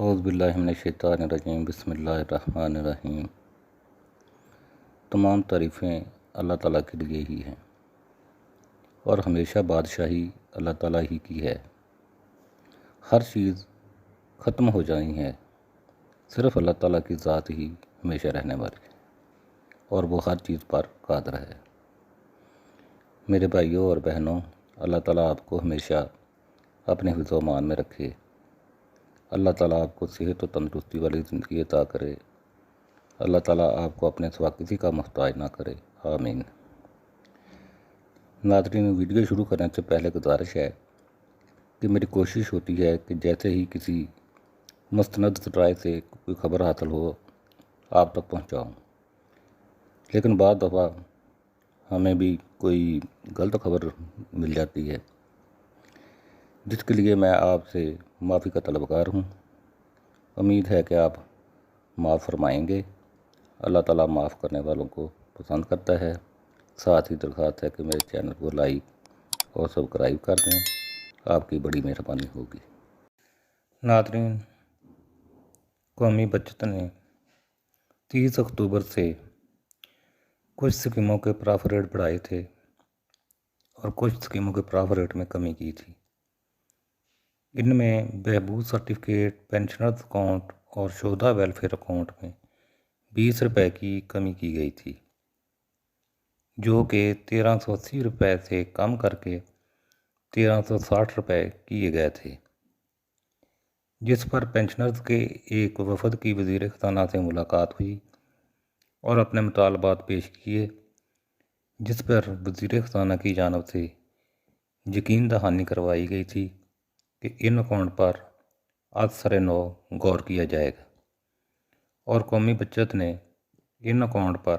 اعوذ باللہ من الشیطان الرجیم بسم اللہ الرحمن الرحیم۔ تمام تعریفیں اللہ تعالیٰ کے لیے ہی ہیں اور ہمیشہ بادشاہی اللہ تعالیٰ ہی کی ہے۔ ہر چیز ختم ہو جانی ہے، صرف اللہ تعالیٰ کی ذات ہی ہمیشہ رہنے والی ہے اور وہ ہر چیز پر قادر ہے۔ میرے بھائیوں اور بہنوں، اللہ تعالیٰ آپ کو ہمیشہ اپنے حفظ و امان میں رکھے۔ اللہ تعالیٰ آپ کو صحت و تندرستی والی زندگی عطا کرے۔ اللہ تعالیٰ آپ کو اپنے سوا کسی کا محتاج نہ کرے، آمین۔ ناظرین، ویڈیو شروع کرنے سے پہلے گزارش ہے کہ میری کوشش ہوتی ہے کہ جیسے ہی کسی مستند ذرائع سے کوئی خبر حاصل ہو آپ تک پہنچاؤں، لیکن بعض دفعہ ہمیں بھی کوئی غلط خبر مل جاتی ہے، جس کے لیے میں آپ سے معافی کا طلبگار ہوں۔ امید ہے کہ آپ معاف فرمائیں گے۔ اللہ تعالیٰ معاف کرنے والوں کو پسند کرتا ہے۔ ساتھ ہی درخواست ہے کہ میرے چینل کو لائک اور سبسکرائب کر دیں، آپ کی بڑی مہربانی ہوگی۔ ناظرین، قومی بچت نے 30 اکتوبر سے کچھ اسکیموں کے پرافٹ ریٹ بڑھائے تھے اور کچھ اسکیموں کے پرافٹ ریٹ میں کمی کی تھی۔ ان میں بہبود سرٹیفکیٹ، پینشنرز اکاؤنٹ اور شہدا ویلفیئر اکاؤنٹ میں 20 روپے کی کمی کی گئی تھی، جو کہ 1380 روپے سے کم کر کے 1360 روپے کیے گئے تھے، جس پر پینشنرز کے ایک وفد کی وزیر خزانہ سے ملاقات ہوئی اور اپنے مطالبات پیش کیے، جس پر وزیر خزانہ کی جانب سے یقین دہانی کروائی گئی تھی کہ ان اکاؤنٹ پر از سر نو غور کیا جائے گا، اور قومی بچت نے ان اکاؤنٹ پر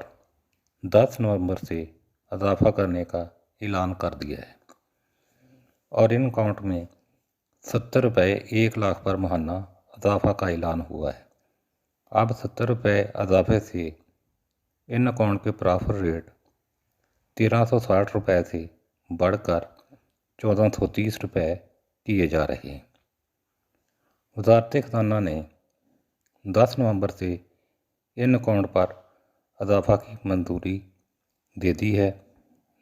10 نومبر سے اضافہ کرنے کا اعلان کر دیا ہے اور ان اکاؤنٹ میں 70 روپے 1 لاکھ پر ماہانہ اضافہ کا اعلان ہوا ہے۔ اب 70 روپے اضافے سے ان اکاؤنٹ کے پرافٹ ریٹ 1360 روپے سے بڑھ کر 1430 روپے کیے جا رہے ہیں۔ وزارت خزانہ نے 10 نومبر سے ان اکاؤنٹ پر اضافہ کی منظوری دے دی ہے،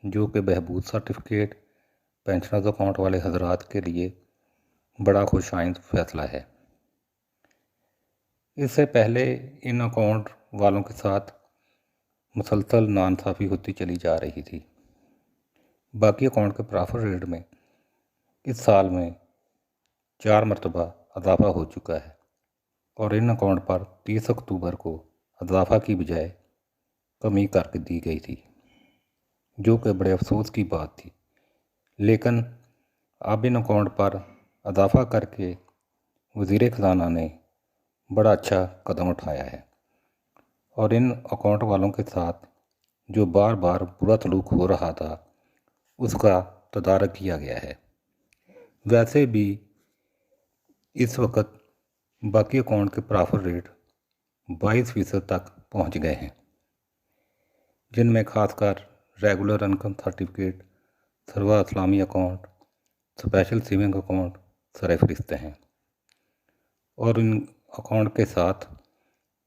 جو کہ بہبود سرٹیفکیٹ، پینشنرز اکاؤنٹ والے حضرات کے لیے بڑا خوش آئند فیصلہ ہے۔ اس سے پہلے ان اکاؤنٹ والوں کے ساتھ مسلسل ناانصافی ہوتی چلی جا رہی تھی۔ باقی اکاؤنٹ کے پرافٹ ریٹ میں اس سال میں 4 مرتبہ اضافہ ہو چکا ہے اور ان اکاؤنٹ پر 30 اکتوبر کو اضافہ کی بجائے کمی کر کے دی گئی تھی، جو کہ بڑے افسوس کی بات تھی۔ لیکن اب ان اکاؤنٹ پر اضافہ کر کے وزیر خزانہ نے بڑا اچھا قدم اٹھایا ہے اور ان اکاؤنٹ والوں کے ساتھ جو بار بار برا سلوک ہو رہا تھا اس کا تدارک کیا گیا ہے۔ ویسے بھی اس وقت باقی اکاؤنٹ کے پرافٹ ریٹ 22% تک پہنچ گئے ہیں، جن میں خاص کر ریگولر انکم سرٹیفکیٹ، سروا اسلامی اکاؤنٹ، اسپیشل سیونگ اکاؤنٹ سر فہرست ہیں، اور ان اکاؤنٹ کے ساتھ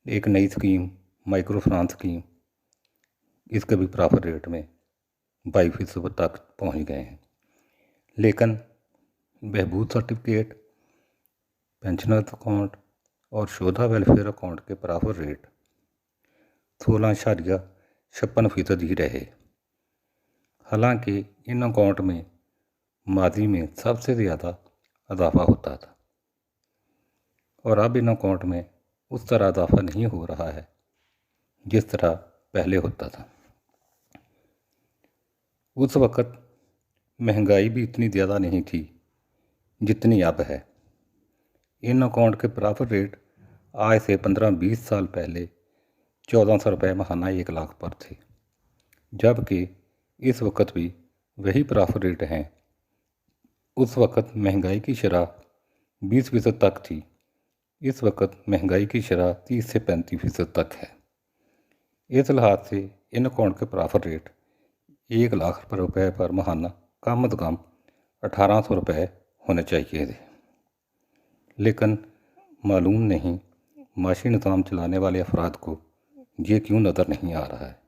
ایک نئی اسکیم مائکرو فنانس اسکیم، اس کے بھی پرافٹ ریٹ میں 22% تک پہنچ گئے ہیں۔ لیکن بہبود سرٹیفکیٹ، پینشنرز اکاؤنٹ اور شہدا ویلفیئر اکاؤنٹ کے پرافٹ ریٹ 16.56% ہی رہے، حالانکہ ان اکاؤنٹ میں ماضی میں سب سے زیادہ اضافہ ہوتا تھا، اور اب ان اکاؤنٹ میں اس طرح اضافہ نہیں ہو رہا ہے جس طرح پہلے ہوتا تھا۔ اس وقت مہنگائی بھی اتنی زیادہ نہیں تھی جتنی اب ہے۔ ان اکاؤنٹ کے پرافٹ ریٹ آج سے 15-20 سال پہلے 1400 روپے ماہانہ 1 لاکھ پر تھے، جبکہ اس وقت بھی وہی پرافٹ ریٹ ہیں۔ اس وقت مہنگائی کی شرح 20% تک تھی، اس وقت مہنگائی کی شرح 30 سے 35% تک ہے۔ اس لحاظ سے ان اکاؤنٹ کے پرافٹ ریٹ 1 لاکھ روپے پر ماہانہ کم از کم 1800 روپے ہونے چاہیے تھے، لیکن معلوم نہیں معاشی نظام چلانے والے افراد کو یہ کیوں نظر نہیں آ رہا ہے۔